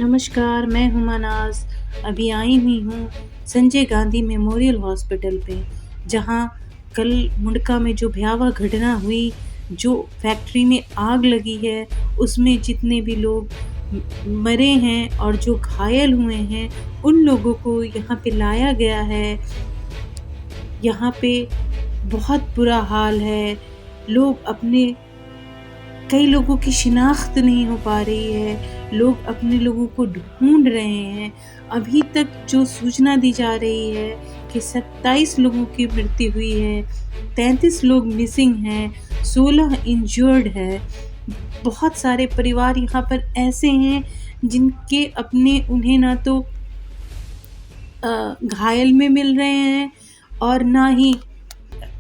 नमस्कार, मैं हुमा नाज़। अभी आई हुई हूँ संजय गांधी मेमोरियल हॉस्पिटल पे, जहाँ कल मुंडका में जो भयावह घटना हुई, जो फैक्ट्री में आग लगी है, उसमें जितने भी लोग मरे हैं और जो घायल हुए हैं, उन लोगों को यहाँ पे लाया गया है। यहाँ पे बहुत बुरा हाल है। लोग अपने कई लोगों की शिनाख्त नहीं हो पा रही है। लोग अपने लोगों को ढूँढ रहे हैं। अभी तक जो सूचना दी जा रही है कि 27 लोगों की मृत्यु हुई है, 33 लोग मिसिंग हैं, 16 इंजर्ड है। बहुत सारे परिवार यहाँ पर ऐसे हैं जिनके अपने उन्हें ना तो घायल में मिल रहे हैं और ना ही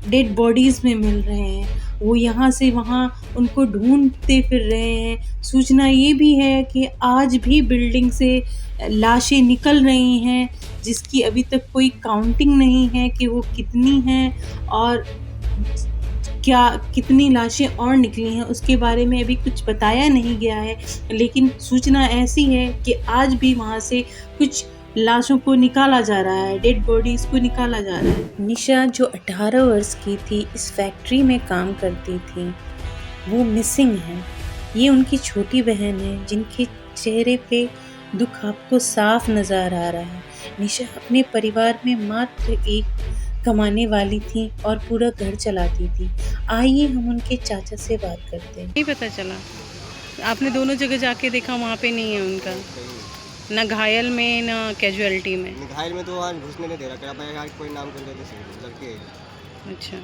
डेड बॉडीज़ में मिल रहे हैं। वो यहाँ से वहाँ उनको ढूँढते फिर रहे हैं। सूचना ये भी है कि आज भी बिल्डिंग से लाशें निकल रही हैं, जिसकी अभी तक कोई काउंटिंग नहीं है कि वो कितनी हैं और क्या कितनी लाशें और निकली हैं, उसके बारे में अभी कुछ बताया नहीं गया है। लेकिन सूचना ऐसी है कि आज भी वहाँ से कुछ लाशों को निकाला जा रहा है, डेड बॉडीज़ को निकाला जा रहा है। निशा जो 18 वर्ष की थी, इस फैक्ट्री में काम करती थी, वो मिसिंग है। ये उनकी छोटी बहन है जिनके चेहरे पे दुख आपको साफ नज़र आ रहा है। निशा अपने परिवार में मात्र एक कमाने वाली थी और पूरा घर चलाती थी। आइए हम उनके चाचा से बात करते हैं। नहीं पता चला, आपने दोनों जगह जाके देखा, वहाँ पे नहीं है उनका, ना घायल में ना कैजुअलिटी में। घायल में तो वहाँ घुसने नहीं दे रहा, क्या पता कोई नाम कर देते सही लड़के। अच्छा,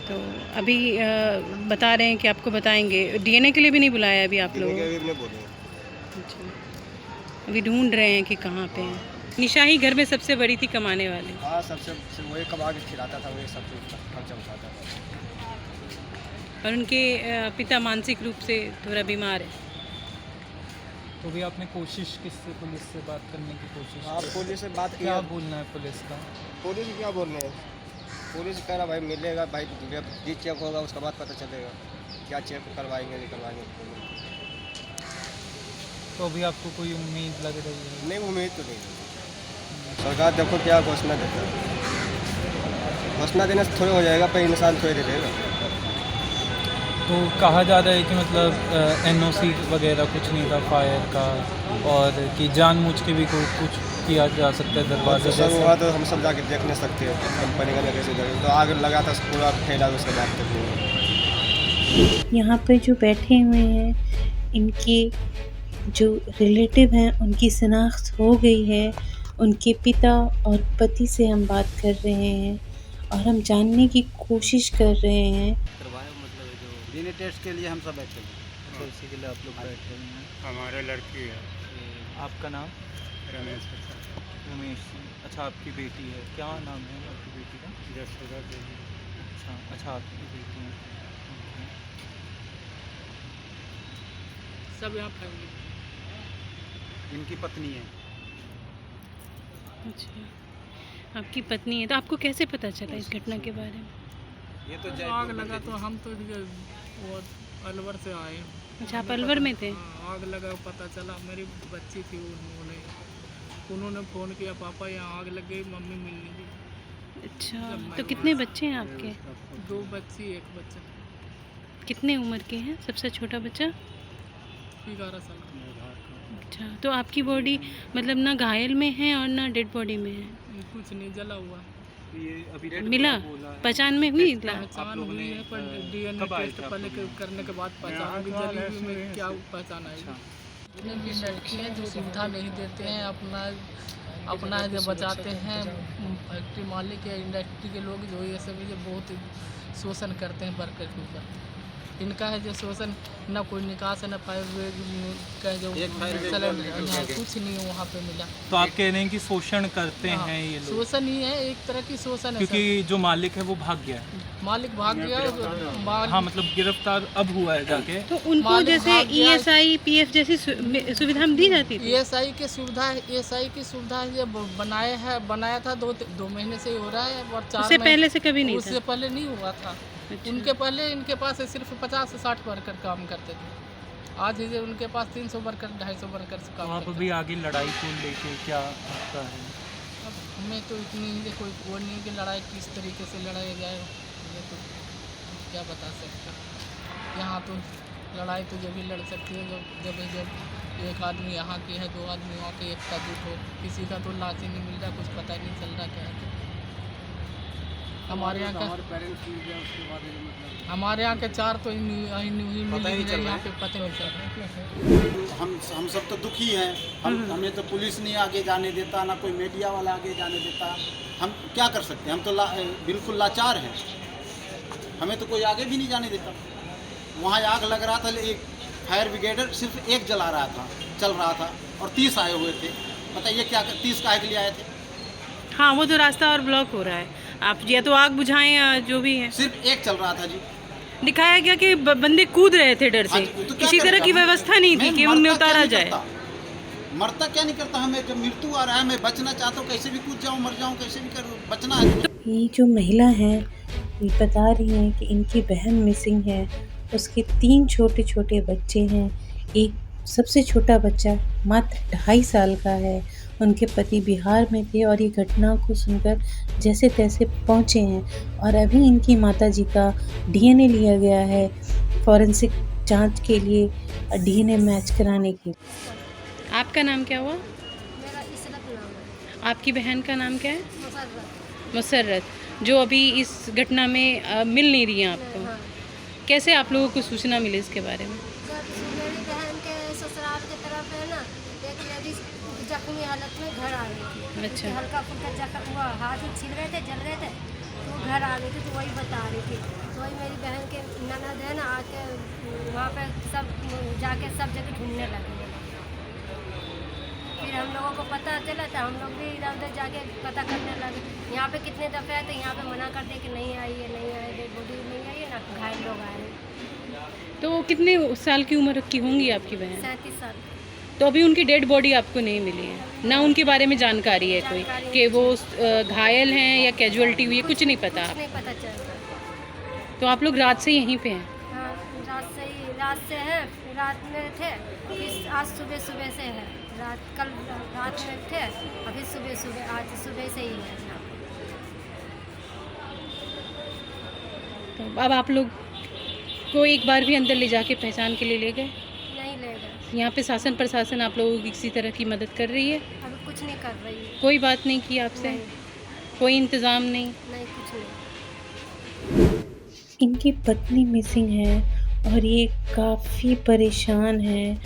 तो अभी बता रहे हैं कि आपको बताएंगे। डीएनए के लिए भी नहीं बुलाया अभी आप लोगों को? अच्छा, अभी ढूंढ रहे हैं कि कहाँ पे हैं। निशा ही घर में सबसे बड़ी थी, कमाने वाली। हाँ, सबसे वही कमा के खिलाता था, वही सब खर्चा उठाता था। और उनके पिता मानसिक रूप से थोड़ा बीमार है। तो भी आपने कोशिश किससे, पुलिस से बात करने की कोशिश? हाँ, पुलिस से बात क्या बोलना है पुलिस का? पुलिस क्या बोलने है? पुलिस कह रहा भाई मिलेगा, भाई जब जी चेक होगा उसका बाद पता चलेगा क्या चेक करवाएंगे नहीं करवाएंगे। तो अभी आपको कोई उम्मीद लग रही है? नहीं, उम्मीद तो नहीं। सरकार देखो क्या घोषणा देता है। घोषणा देने से थोड़ा हो जाएगा, पर इंसान थोड़ी दे देगा। तो कहा जा रहा है कि मतलब एनओसी वगैरह कुछ नहीं था फायर का, और कि जानबूझ के भी कुछ किया जा सकता है दरवाजा तो सर हुआ तो हम सब जाके देख नहीं सकते हैं कंपनी का कैसे जगह, तो आग लगा था पूरा फैला, उसके बाद तक यहाँ पे जो बैठे हुए हैं, इनके जो रिलेटिव हैं उनकी शिनाख्त हो गई है। उनके पिता और पति से हम बात कर रहे हैं और हम जानने की कोशिश कर रहे हैं। मतलब जो डीएनए टेस्ट के लिए हम सब बैठे हैं। तो इसी के लिए आप लोग बैठे हुए हैं? हमारे लड़की है। आपका नाम? रमेश प्रसाद। रमेश सिंह। अच्छा, आपकी बेटी है, क्या नाम है आपकी बेटी का? जसोदा देवी। अच्छा, आपकी बेटी है। सब यहाँ फैमिली। इनकी पत्नी है। अच्छा, आपकी पत्नी है। तो आपको कैसे पता चला इस घटना के बारे में? ये तो आग लगा तो हम तो वो अलवर से आए। अच्छा, आप अलवर में थे? हाँ, आग लगा पता चला, मेरी बच्ची थी, उन्होंने फ़ोन किया, पापा यहाँ आग लग गई, मम्मी मिलने गई। अच्छा, तो कितने बच्चे हैं आपके? 2 बच्ची 1 बच्चा। कितने उम्र के हैं सबसे छोटा बच्चा? 11 साल। अच्छा, तो आपकी बॉडी मतलब ना घायल में है और ना डेड बॉडी में है? कुछ नहीं, जला हुआ। ये अभी मिला? पहचान में हुई? पहचान हुई है, पर डीएनए टेस्ट पहले करने के बाद पहचान, जली हुई में क्या पहचान आएगी। जितने भी लड़के हैं जो सुविधा नहीं देते हैं, अपना जो बचाते हैं, फैक्ट्री मालिक या इंडस्ट्री के लोग जो ये सब जो बहुत शोषण करते हैं वर्कर के ऊपर। इनका है जो शोषण, ना कोई निकास है, ना फायर का जो कुछ नहीं वहाँ पे मिला। तो आप कह रहे हैं कि शोषण करते हैं ये लोग? शोषण ही है, एक तरह की शोषण है, क्योंकि जो मालिक है वो भाग गया है। मालिक भाग गया। हाँ, मतलब गिरफ्तार अब हुआ है जाके। तो उनको जैसे ईएसआई पीएफ जैसी सुविधा दी जाती थी? ईएसआई की सुविधा ये बनाया था 2 महीने से ही हो रहा है, और 4 उससे पहले से कभी नहीं था? उससे पहले नहीं हुआ था। अच्छा। उनके पहले इनके पास सिर्फ 50 से 60 वर्कर काम करते थे। आज ही उनके पास 300 वर्कर 250 वर्कर से तो काम आप करते अभी आगे लड़ाई को लेके क्या आपका है? हैं। अब हमें तो इतनी कोई वो नहीं कि लड़ाई किस तरीके से लड़ाई जाए, ये तो क्या बता सकते हैं। यहाँ तो लड़ाई तो जब भी लड़ सकती है जब एक आदमी यहाँ की है, 2 आदमी वहाँ के एकता जुट हो। किसी का तो लाश ही नहीं मिल रहा, कुछ पता ही नहीं चल रहा क्या है। हमारे यहाँ का हमारे यहाँ के 4 तो यहाँ पे पता नहीं चल रहा। हम सब तो दुखी हैं। हमें तो पुलिस नहीं आगे जाने देता, ना कोई मीडिया वाला आगे जाने देता। हम क्या कर सकते हैं? हम तो बिल्कुल लाचार हैं। हमें तो कोई आगे भी नहीं जाने देता। वहाँ आग लग रहा था, एक फायर ब्रिगेडर सिर्फ एक चल रहा था और 30 आए हुए थे। बताइए क्या 30 काहे के लिए आए थे? हाँ, वो तो रास्ता और ब्लॉक हो रहा है। आप या तो आग बुझाएं या जो भी है। सिर्फ एक चल रहा था जी। दिखाया गया कि बंदे कूद रहे थे डर से। हाँ जी, तो क्या किसी तरह करेगा? की व्यवस्था नहीं थी कि उनमें उतारा जाए। मरता क्या नहीं करता? हमें जब मृत्यु आ रहा है, मैं बचना चाहता हूँ, कैसे भी कूद जाऊँ, मर जाऊँ, कैसे भी कर बचना है। ये जो महिला है ये बता रही हैं कि इनकी बहन मिसिंग है, उसके 3 छोटे छोटे बच्चे हैं। एक सबसे छोटा बच्चा मात्र 2.5 साल का है। उनके पति बिहार में थे और ये घटना को सुनकर जैसे तैसे पहुँचे हैं और अभी इनकी माताजी का डीएनए लिया गया है फॉरेंसिक जांच के लिए, डीएनए मैच कराने के लिए। आपका नाम क्या हुआ? मेरा इसरत नाम है। आपकी बहन का नाम क्या है? मुसर्रत। मुसर्रत, जो अभी इस घटना में मिल नहीं रही हैं आपको। हाँ। कैसे आप लोगों को सूचना मिली इसके बारे में? मेरी बहन के ससुराल की तरफ है ना, एक लेडीज जख्मी हालत में घर आ रही थी। अच्छा। हल्का फुल्का जख्म हुआ, हाथ छिल रहे थे, जल रहे थे, तो वो घर आ रही थी, तो वही बता रही थी। तो वही मेरी बहन के ननद है ना, आके वहाँ पे सब जाके सब जगह ढूंढने लगे। फिर हम लोगों को पता चला तो हम लोग भी इधर उधर जाके पता करने लगे। यहाँ पे कितने दफ़े आए तो यहाँ पे मना कर दिए कि नहीं आई है, नहीं आई, डेड बॉडी नहीं आई है, ना घायल लोग आए हैं। तो कितने साल की उम्र की होंगी आपकी बहन? 37 साल। तो अभी उनकी डेड बॉडी आपको नहीं मिली है, ना उनके बारे में जानकारी है कोई कि वो घायल हैं या कैजुअलिटी हुई है, कुछ नहीं पता कुछ नहीं पता चल रहा। तो आप लोग रात से यहीं पे हैं? हाँ, रात से है, रात में थे, फिर आज सुबह से है। कल रात में थे, अभी सुबह आज सुबह से ही है यहाँ। तो अब आप लोग को एक बार भी अंदर ले जाके पहचान के लिए ले गए? नहीं ले गए। यहाँ पे शासन प्रशासन आप लोगों की किसी तरह की मदद कर रही है? अभी कुछ नहीं कर रही है। कोई बात नहीं की आपसे? नहीं, कोई इंतज़ाम नहीं? नहीं कुछ नहीं। इनकी पत्नी मिसिंग है और ये काफ़ी परेशान है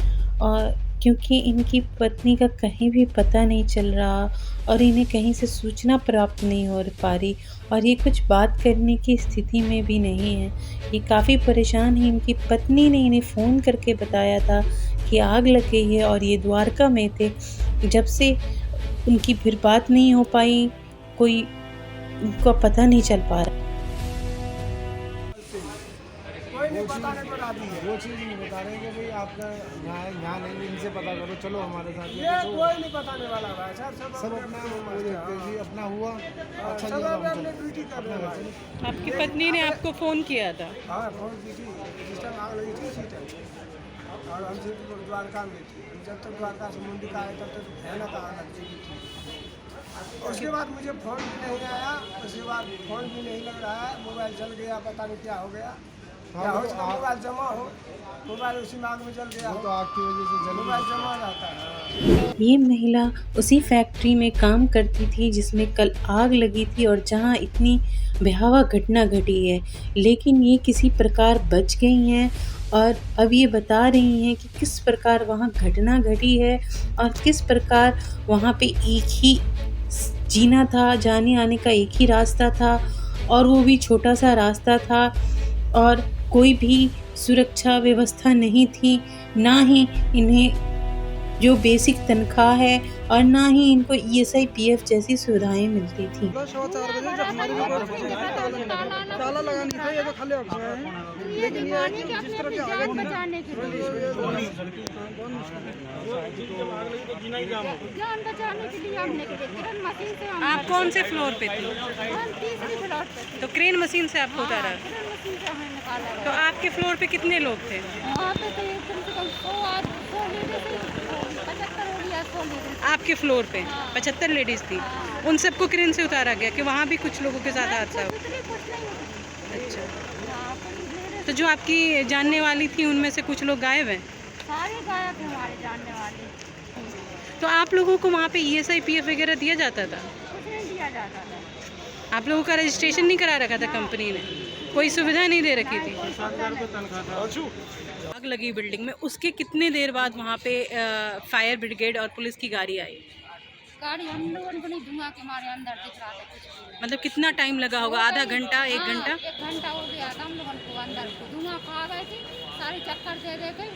और क्योंकि इनकी पत्नी का कहीं भी पता नहीं चल रहा और इन्हें कहीं से सूचना प्राप्त नहीं हो पा रही और ये कुछ बात करने की स्थिति में भी नहीं है। ये काफ़ी परेशान है। इनकी पत्नी ने इन्हें फ़ोन करके बताया था कि आग लग गई है और ये द्वारका में थे। जब से उनकी फिर बात नहीं हो पाई, कोई उनका पता नहीं चल पा रहा। कोई नहीं बताने को राजी है। वो चीज़ नहीं बता रहे कि भाई आपका यहाँ नहीं, इनसे पता करो, चलो हमारे साथ। ये कोई नहीं बताने वाला भाई साहब, सब अपना वो देखते हैं जी, अपना हुआ अच्छा जी, अपने ड्यूटी कर रहे हैं। आपकी पत्नी ने आपको फ़ोन किया था? हाँ, फोन की थी, जिस टाइम आग लगी थी उसी टाइम, और हमसे द्वारका में थी। जब तक द्वारका से मुंडी का आया तब तक भयानक आग लग गई थी। उसके बाद मुझे फ़ोन भी नहीं आया, उसके बाद फ़ोन भी नहीं लग रहा है, मोबाइल जल गया, पता नहीं क्या हो गया। क्या हो सकता, मोबाइल जमा हो, मोबाइल उसी में आग में जल गया हो, तो आग की वजह से मोबाइल जमा रहता है। ये महिला उसी फैक्ट्री में काम करती थी जिसमें कल आग लगी थी और जहां इतनी भयावह घटना घटी है, लेकिन ये किसी प्रकार बच गई हैं और अब ये बता रही हैं कि किस प्रकार वहां घटना घटी है और किस प्रकार वहां पे एक ही जीना था, जाने आने का एक ही रास्ता था और वो भी छोटा सा रास्ता था और कोई भी सुरक्षा व्यवस्था नहीं थी, ना ही इन्हें जो बेसिक तनख्वाह है और ना ही इनको ESI PF जैसी सुविधाएं मिलती थी। ताला लगाने था, ये तो खाली ऑप्शन है, लेकिन ये जिस तरह की आग बचाने के लिए जान बचाने के लिए हमने क्रेन मशीन से आप कौन से फ्लोर पे थे? हम तीसरी फ्लोर पे तो क्रेन मशीन से आपको उतारा? क्रेन मशीन से हमें निकाला। वाला है। तो आपके फ्लोर पे कितने लोग थे? वहाँ पे तो एक कम से कम 100 लेडीज 75 हो गया 100 लेडीज। आपके फ्लोर पे 75 लेडीज थी। उन सबको क्रेन से उतारा गया कि वहाँ भी कुछ लोगों के साथ हादसा हो? कुछ नहीं होता। अच्छा, यहाँ पर मेरे तो जो आपकी जानने वाली थी उनमें से कुछ लोग गायब हैं? सारे गायब हैं हमारे जानने वाले। तो आप लोगों को वहाँ पे ESI PF वगैरह दिया जाता था? कुछ नहीं दिया जाता था। आप लोगों का रजिस्ट्रेशन नहीं करा रखा था कंपनी ने? कोई सुविधा नहीं दे रखी थी? आग लगी बिल्डिंग में, उसके कितने देर बाद वहाँ पे फायर ब्रिगेड और पुलिस की गाड़ी आई? गाड़ी हम लोगों को नहीं, धुआं के हमारे अंदर दिख रहा था कुछ भी। मतलब कितना टाइम लगा होगा? आधा घंटा, 1 घंटा? 1 घंटा हो गया था हम लोगों को अंदर को। धुआं खा गए थे, सारे चक्कर दे गए।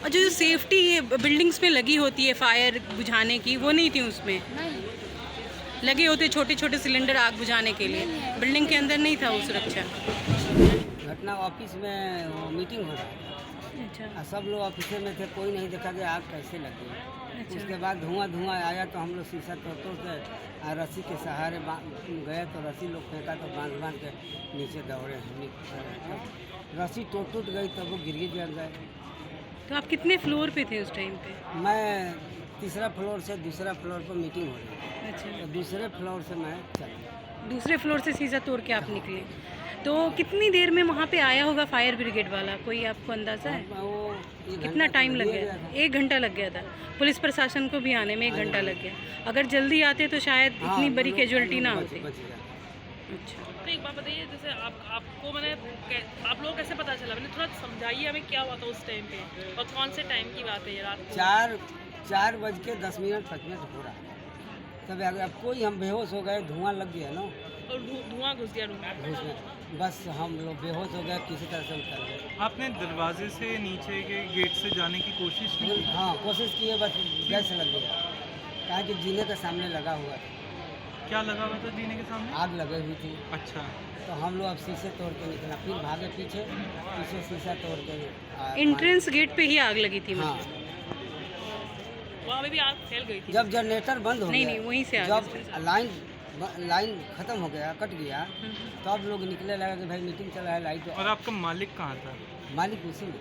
और जो सेफ्टी बिल्डिंग्स में लगी होती है फायर बुझाने की, वो नहीं थी उसमें? नहीं, लगे होते छोटे छोटे सिलेंडर आग बुझाने के लिए, बिल्डिंग के अंदर नहीं था वो सुरक्षा? घटना ऑफिस में वो मीटिंग हो रहा था। अच्छा, और सब लोग ऑफिस में थे, कोई नहीं देखा कि आग कैसे लगी। अच्छा। उसके बाद धुआं आया तो हम लोग शीशा तोड़ के रस्सी के सहारे गए तो रस्सी लोग फेंका तो बांध के नीचे दौड़े। रस्सी टूट गई तब वो गिर गए। तो आप कितने फ्लोर पे थे उस टाइम पे? मैं तीसरा फ्लोर से दूसरा फ्लोर पर मीटिंग हो रही थी, अच्छा, तो दूसरे फ्लोर से मैं चला। दूसरे फ्लोर से शीशा तोड़ के आप निकले। तो कितनी देर में वहाँ पे आया होगा फायर ब्रिगेड वाला? कोई आपको अंदाज़ा है वो एक कितना घंटा टाइम तो लग लग गया? था। 1 घंटा लग गया था। पुलिस प्रशासन को भी आने में 1 घंटा लग गया। अगर जल्दी आते तो शायद हाँ, इतनी हम बड़ी लोग- कैजुअलिटी ना हम लोग होती। बच गए। अच्छा, तो एक बात बताइए, जैसे आपको मैंने आप लोगों को कैसे पता चला? मैंने थोड़ा समझाइए हमें क्या हुआ था उस टाइम पे और कौन से टाइम की बात है ये? रात को 4 बज के 10 मिनट 5 मिनट हो रहा है। तब अब कोई हम बेहोश हो गए, धुआं लग गया ना, और धुआं घुस गया रूम में। घुस गए। बस हम लोग बेहोश हो गए, किसी तरह से उतर गए। आपने दरवाजे से नीचे के गेट से जाने की कोशिश नहीं की? हाँ, कोशिश किए, बस गैस लग गया। कहा कि जीने के सामने लगा हुआ था, क्या लगा हुआ था जीने के सामने? आग लगी हुई थी। अच्छा, तो हम लोग अब शीशे तोड़ के निकला, फिर भागे पीछे शीशा तोड़ के एंट्रेंस गेट पे ही आग लगी थी? हाँ, मतलब वहाँ पे भी आग फैल गई थी? जब जनरेटर बंद हो नहीं, गया, नहीं, वहीं से आग जब स्टार्ट। लाइन खत्म हो गया, कट गया, तब लोग निकले लगा कि भाई मीटिंग चल रहा है, लाइट। और आपका मालिक कहाँ था? मालिक उसी में,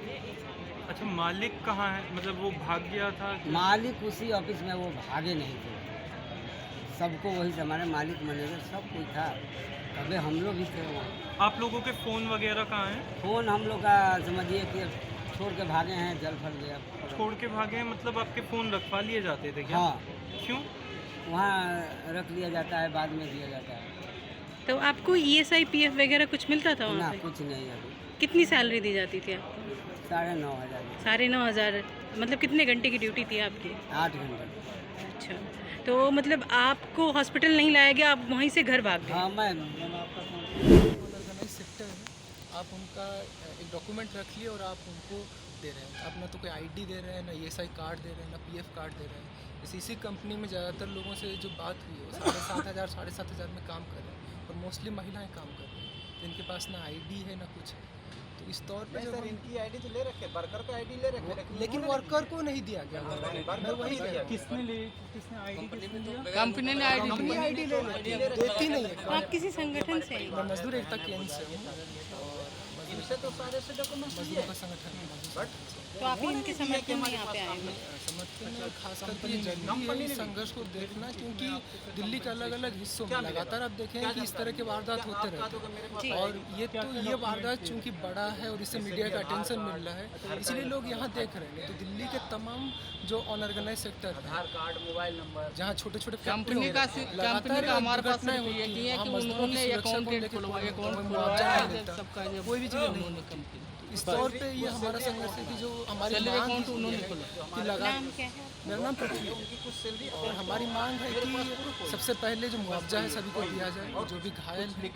अच्छा, मालिक कहाँ है? मतलब वो भाग गया था कि- मालिक उसी ऑफिस में, वो भागे नहीं थे। सबको वही हमारे मालिक मैनेजर सब कोई था, तबे हम लोग भी थे वहाँ। आप लोगों के फ़ोन वगैरह कहाँ हैं? फ़ोन हम लोग का समझिए कि छोड़ के भागे हैं, जल फट गया। छोड़ के भागे हैं मतलब आपके फ़ोन रखवा लिए जाते थे क्या? हाँ, क्यों? वहाँ रख लिया जाता है, बाद में दिया जाता है। तो आपको ESI PF वगैरह कुछ मिलता था ना, वहाँ पे? कुछ नहीं अभी। कितनी सैलरी दी जाती थी आपको? 9,500। 9,500। मतलब कितने घंटे की ड्यूटी थी आपकी? 8 घंटे। अच्छा, तो मतलब आपको हॉस्पिटल नहीं लाया गया, आप वहीं से घर भाग गए? हाँ, मैं सेक्टर है, आप उनका एक डॉक्यूमेंट रख लिए और आप उनको दे रहे हैं। आप ना तो कोई ID दे रहे हैं, ना ESI कार्ड दे रहे हैं, ना PF कार्ड दे रहे हैं। इसी कंपनी में ज़्यादातर लोगों से जो बात हुई है 7,500 7,500 में काम कर रहे हैं, और मोस्टली महिलाएं काम कर रही हैं जिनके पास ना ID है ना कुछ है। तो इस तौर पे सर इनकी आईडी तो ले रखे, वर्कर का आईडी ले रखे, लेकिन वर्कर को नहीं दिया गया। मैं वही कह रहा हूँ। किसने आईडी कंपनी ने आईडी ले देती नहीं है। आप किसी संगठन से हैं? मैं मजदूर एकता केंद्र से हूँ, और इनसे तो सारे से डॉक्यूमेंट मजदूरों का संगठन है, मजदूर तो आप ही इनके समर्थन में यहाँ पे आए हैं? समर्थन में खास करके ये जरूरी है इस संघर्ष को देखना, क्योंकि दिल्ली के अलग अलग हिस्सों में लगातार आप देखें कि इस तरह के वारदात होते रहते हैं, और ये वारदात चूंकि बड़ा है और इससे मीडिया का अटेंशन मिल रहा है, इसलिए लोग यहाँ देख रहे हैं। तो दिल्ली के तमाम जो अनऑर्गेनाइज सेक्टर है, आधार कार्ड, मोबाइल नंबर, जहाँ छोटे छोटे कंपनी का हमारे पास ये किया है कि उन्होंने अकाउंट खुलवाया सबका, कोई भी चीज़ नहीं। इस तौर पे ये हमारा संघर्ष है कि जो हमारी मांग उन्होंने कि लगा। नाम क्या है? मेरा नाम पृथ्वी है, और हमारी मांग है कि सबसे पहले जो मुआवजा है सभी को दिया जाए, और जो भी घायल है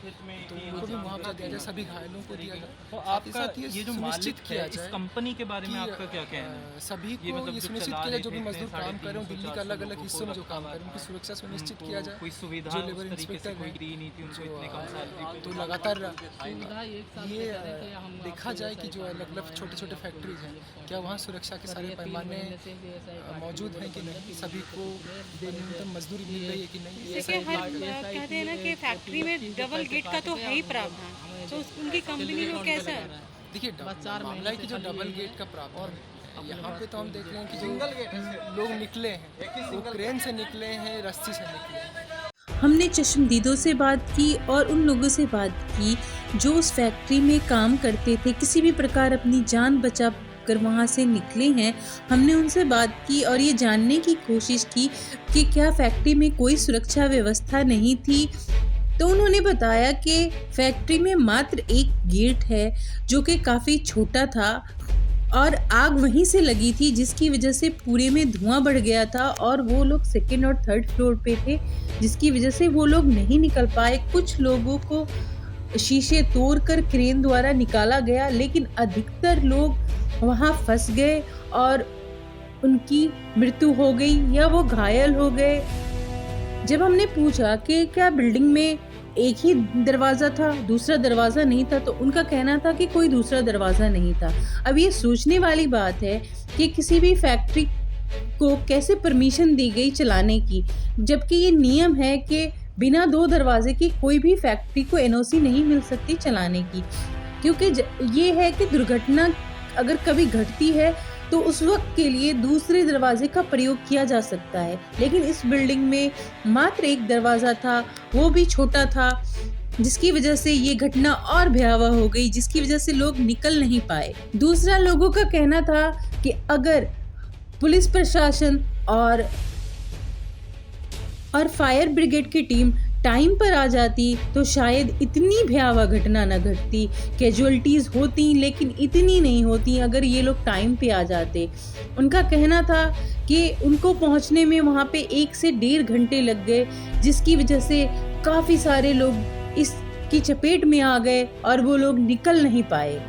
तो उनको भी मुआवजा दिया जाए, सभी घायलों को दिया जाए। तो साथ ही आपका साथ ये जो सुनिश्चित मालिक किया है, इस जाए कंपनी के बारे में कि, आपका क्या कहना है? सभी ये को मतलब ये जो सुनिश्चित चला किया जाए, जो रहे भी थे मजदूर काम कर रहे हो दिल्ली के अलग अलग हिस्सों में जो काम कर रहे हैं, उनकी सुरक्षा सुनिश्चित किया जाए। कोई सुविधा जो उस लेबर तरीके से इंस्पेक्टर कोई हैं, दी नहीं थी उनको इतने कम सैलरी तो लगातार ये देखा जाए कि जो अलग अलग छोटे छोटे फैक्ट्रीज हैं, क्या वहाँ सुरक्षा के सारे पैमाने मौजूद हैं कि नहीं, सभी को न्यूनतम मजदूरी मिल रही है कि नहीं। जैसे हर कहते हैं ना कि फैक्ट्री में डबल गेट का तो है ही प्रावधान, तो उनकी कंपनी में कैसा है? देखिए मामला है कि जो डबल गेट का प्रावधान है, यहाँ पे तो हम देख रहे हैं कि जो लोग निकले हैं वो क्रेन से निकले हैं, रस्सी से निकले हैं। हमने चश्मदीदों से बात की और उन लोगों से बात की जो उस फैक्ट्री में काम करते थे, किसी भी प्रकार अपनी जान बचा कर वहाँ से निकले हैं। हमने उनसे बात की और ये जानने की कोशिश की कि क्या फैक्ट्री में कोई सुरक्षा व्यवस्था नहीं थी। तो उन्होंने बताया कि फैक्ट्री में मात्र एक गेट है जो कि काफ़ी छोटा था और आग वहीं से लगी थी, जिसकी वजह से पूरे में धुआं बढ़ गया था और वो लोग सेकंड और थर्ड फ्लोर पे थे, जिसकी वजह से वो लोग नहीं निकल पाए। कुछ लोगों को शीशे तोड़कर क्रेन द्वारा निकाला गया, लेकिन अधिकतर लोग वहाँ फंस गए और उनकी मृत्यु हो गई या वो घायल हो गए। जब हमने पूछा कि क्या बिल्डिंग में एक ही दरवाज़ा था, दूसरा दरवाज़ा नहीं था, तो उनका कहना था कि कोई दूसरा दरवाज़ा नहीं था। अब ये सोचने वाली बात है कि किसी भी फैक्ट्री को कैसे परमिशन दी गई चलाने की, जबकि ये नियम है कि बिना 2 दरवाजे की कोई भी फैक्ट्री को एनओसी नहीं मिल सकती चलाने की, क्योंकि ये है कि दुर्घटना अगर कभी घटती है तो उस वक्त के लिए दूसरे दरवाजे का प्रयोग किया जा सकता है। लेकिन इस बिल्डिंग में मात्र एक दरवाज़ा था, वो भी छोटा था, जिसकी वजह से ये घटना और भयावह हो गई, जिसकी वजह से लोग निकल नहीं पाए। दूसरा लोगों का कहना था कि अगर पुलिस प्रशासन और फायर ब्रिगेड की टीम टाइम पर आ जाती तो शायद इतनी भयावह घटना न घटती। कैजुअलिटीज़ होती लेकिन इतनी नहीं होती अगर ये लोग टाइम पे आ जाते। उनका कहना था कि उनको पहुंचने में वहाँ पे 1 से 1.5 घंटे लग गए, जिसकी वजह से काफ़ी सारे लोग इसकी चपेट में आ गए और वो लोग निकल नहीं पाए।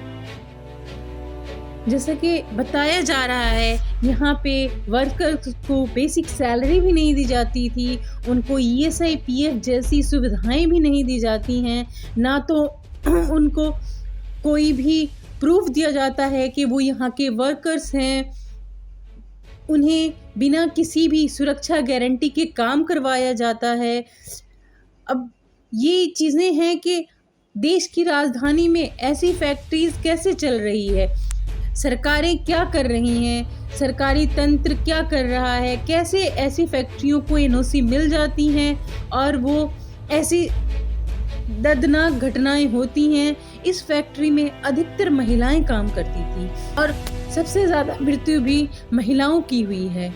जैसा कि बताया जा रहा है, यहाँ पे वर्कर्स को बेसिक सैलरी भी नहीं दी जाती थी, उनको ESI PF जैसी सुविधाएं भी नहीं दी जाती हैं, ना तो उनको कोई भी प्रूफ दिया जाता है कि वो यहाँ के वर्कर्स हैं। उन्हें बिना किसी भी सुरक्षा गारंटी के काम करवाया जाता है। अब ये चीज़ें हैं कि देश की राजधानी में ऐसी फैक्ट्रीज कैसे चल रही है, सरकारें क्या कर रही हैं, सरकारी तंत्र क्या कर रहा है, कैसे ऐसी फैक्ट्रियों को एनओसी मिल जाती हैं और वो ऐसी दर्दनाक घटनाएं होती हैं। इस फैक्ट्री में अधिकतर महिलाएं काम करती थी और सबसे ज़्यादा मृत्यु भी महिलाओं की हुई है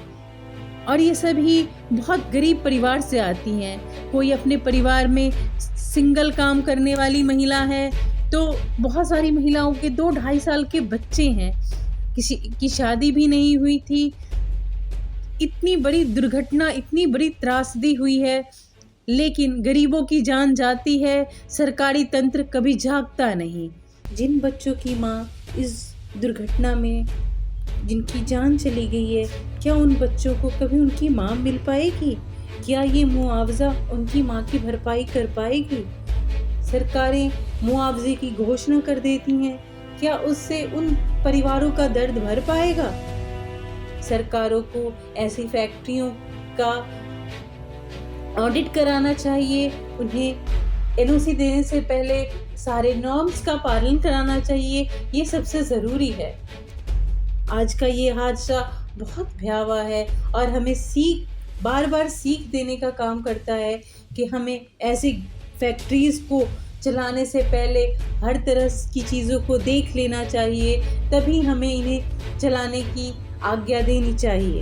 और ये सभी बहुत गरीब परिवार से आती हैं। कोई अपने परिवार में सिंगल काम करने वाली महिला है, तो बहुत सारी महिलाओं के 2-2.5 साल के बच्चे हैं, किसी की शादी भी नहीं हुई थी। इतनी बड़ी दुर्घटना, इतनी बड़ी त्रासदी हुई है, लेकिन गरीबों की जान जाती है, सरकारी तंत्र कभी जागता नहीं। जिन बच्चों की माँ इस दुर्घटना में जिनकी जान चली गई है, क्या उन बच्चों को कभी उनकी माँ मिल पाएगी? क्या ये मुआवजा उनकी माँ की भरपाई कर पाएगी? सरकारें मुआवजे की घोषणा कर देती हैं, क्या उससे उन परिवारों का दर्द भर पाएगा? सरकारों को ऐसी फैक्ट्रियों का ऑडिट कराना चाहिए, उन्हें एनओसी देने से पहले सारे नॉर्म्स का पालन कराना चाहिए। ये सबसे ज़रूरी है। आज का ये हादसा बहुत भयावह है और हमें बार बार सीख देने का काम करता है कि हमें ऐसी फैक्ट्रीज़ को चलाने से पहले हर तरह की चीज़ों को देख लेना चाहिए, तभी हमें इन्हें चलाने की आज्ञा देनी चाहिए।